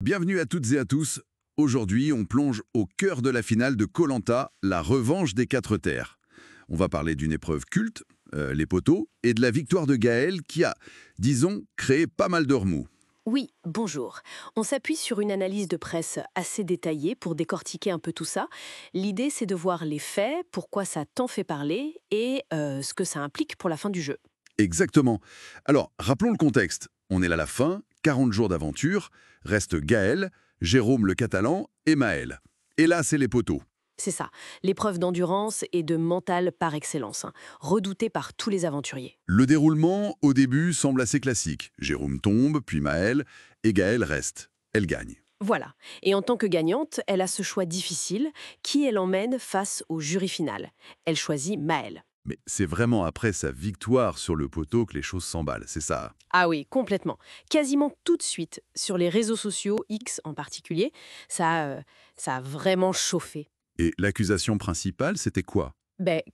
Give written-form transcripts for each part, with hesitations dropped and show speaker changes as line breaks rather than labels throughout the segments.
Bienvenue à toutes et à tous. Aujourd'hui, on plonge au cœur de la finale de koh, la revanche des quatre terres. On va parler d'une épreuve culte, les poteaux, et de la victoire de Gaël qui a, disons, créé pas mal de remous.
Oui, bonjour. On s'appuie sur une analyse de presse assez détaillée pour décortiquer un peu tout ça. L'idée, c'est de voir les faits, pourquoi ça a tant fait parler et ce que ça implique pour la fin du jeu.
Exactement. Alors, rappelons le contexte. On est là à la fin, 40 jours d'aventure, reste Gaël, Jérôme le Catalan et Maël. Et là, c'est les poteaux.
C'est ça, l'épreuve d'endurance et de mental par excellence, hein, redoutée par tous les aventuriers.
Le déroulement, au début, semble assez classique. Jérôme tombe, puis Maël, et Gaël reste. Elle gagne.
Voilà. Et en tant que gagnante, elle a ce choix difficile, qui elle emmène face au jury final. Elle choisit Maël.
Mais c'est vraiment après sa victoire sur le poteau que les choses s'emballent, c'est ça?
Ah oui, complètement. Quasiment tout de suite, sur les réseaux sociaux, X en particulier, ça a vraiment chauffé.
Et l'accusation principale, c'était quoi?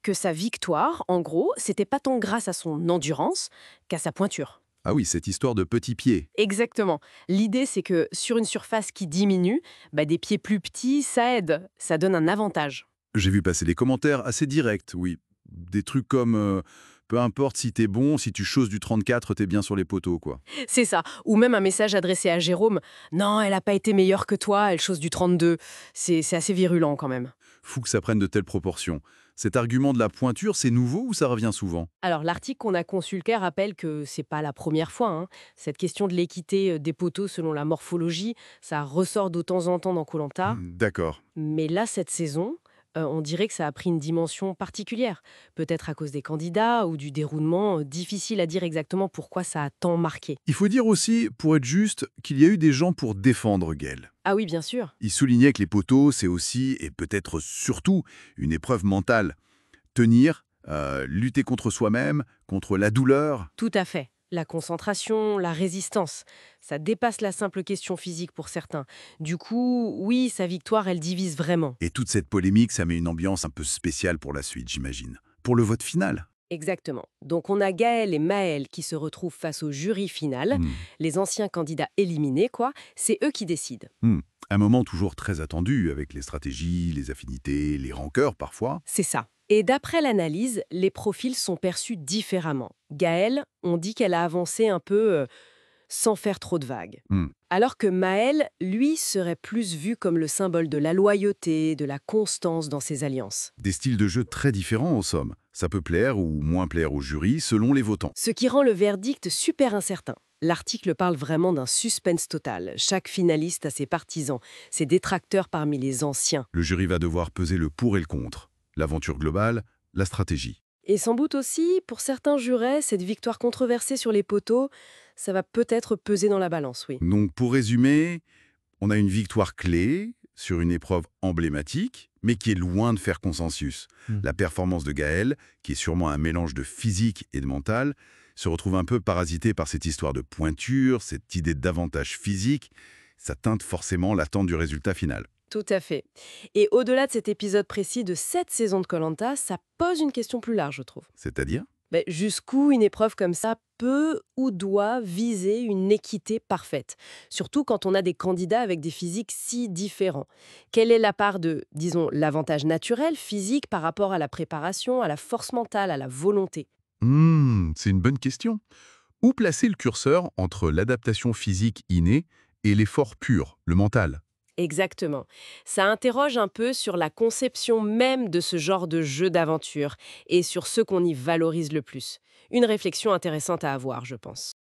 Que sa victoire, en gros, c'était pas tant grâce à son endurance qu'à sa pointure.
Ah oui, cette histoire de petits pieds.
Exactement. L'idée, c'est que sur une surface qui diminue, des pieds plus petits, ça aide, ça donne un avantage.
J'ai vu passer des commentaires assez directs, oui. Des trucs comme peu importe si t'es bon, si tu choses du 34, t'es bien sur les poteaux, quoi.
C'est ça. Ou même un message adressé à Jérôme. Non, elle n'a pas été meilleure que toi, elle chose du 32. C'est assez virulent quand même.
Fou que ça prenne de telles proportions. Cet argument de la pointure, c'est nouveau ou ça revient souvent?
Alors, l'article qu'on a consulté rappelle que c'est pas la première fois, hein. Cette question de l'équité des poteaux selon la morphologie, ça ressort de temps en temps dans koh.
D'accord.
Mais là, cette saison, on dirait que ça a pris une dimension particulière. Peut-être à cause des candidats ou du déroulement, difficile à dire exactement pourquoi ça a tant marqué.
Il faut dire aussi, pour être juste, qu'il y a eu des gens pour défendre Gaël.
Ah oui, bien sûr.
Il soulignait que les poteaux, c'est aussi, et peut-être surtout, une épreuve mentale. Tenir, lutter contre soi-même, contre la douleur.
Tout à fait. La concentration, la résistance, ça dépasse la simple question physique pour certains. Du coup, oui, sa victoire, elle divise vraiment.
Et toute cette polémique, ça met une ambiance un peu spéciale pour la suite, j'imagine. Pour le vote final.
Exactement. Donc on a Gaël et Maël qui se retrouvent face au jury final,
Hmm.
les anciens candidats éliminés, quoi. C'est eux qui décident.
Hmm. Un moment toujours très attendu, avec les stratégies, les affinités, les rancœurs parfois.
C'est ça. Et d'après l'analyse, les profils sont perçus différemment. Gaël, on dit qu'elle a avancé un peu sans faire trop de vagues.
Hmm.
Alors que Maël, lui, serait plus vu comme le symbole de la loyauté, de la constance dans ses alliances.
Des styles de jeu très différents en somme. Ça peut plaire ou moins plaire au jury selon les votants.
Ce qui rend le verdict super incertain. L'article parle vraiment d'un suspense total. Chaque finaliste a ses partisans, ses détracteurs parmi les anciens.
Le jury va devoir peser le pour et le contre. L'aventure globale, la stratégie.
Et sans doute aussi, pour certains jurés, cette victoire controversée sur les poteaux, ça va peut-être peser dans la balance, oui.
Donc pour résumer, on a une victoire clé sur une épreuve emblématique, mais qui est loin de faire consensus. La performance de Gaël, qui est sûrement un mélange de physique et de mental, se retrouve un peu parasitée par cette histoire de pointure, cette idée d'avantage physique. Ça teinte forcément l'attente du résultat final.
Tout à fait. Et au-delà de cet épisode précis de cette saison de koh, ça pose une question plus large, je trouve.
C'est-à-dire?
Jusqu'où une épreuve comme ça peut ou doit viser une équité parfaite, surtout quand on a des candidats avec des physiques si différents. Quelle est la part de, disons, l'avantage naturel, physique, par rapport à la préparation, à la force mentale, à la volonté?
C'est une bonne question. Où placer le curseur entre l'adaptation physique innée et l'effort pur, le mental?
Exactement. Ça interroge un peu sur la conception même de ce genre de jeu d'aventure et sur ce qu'on y valorise le plus. Une réflexion intéressante à avoir, je pense.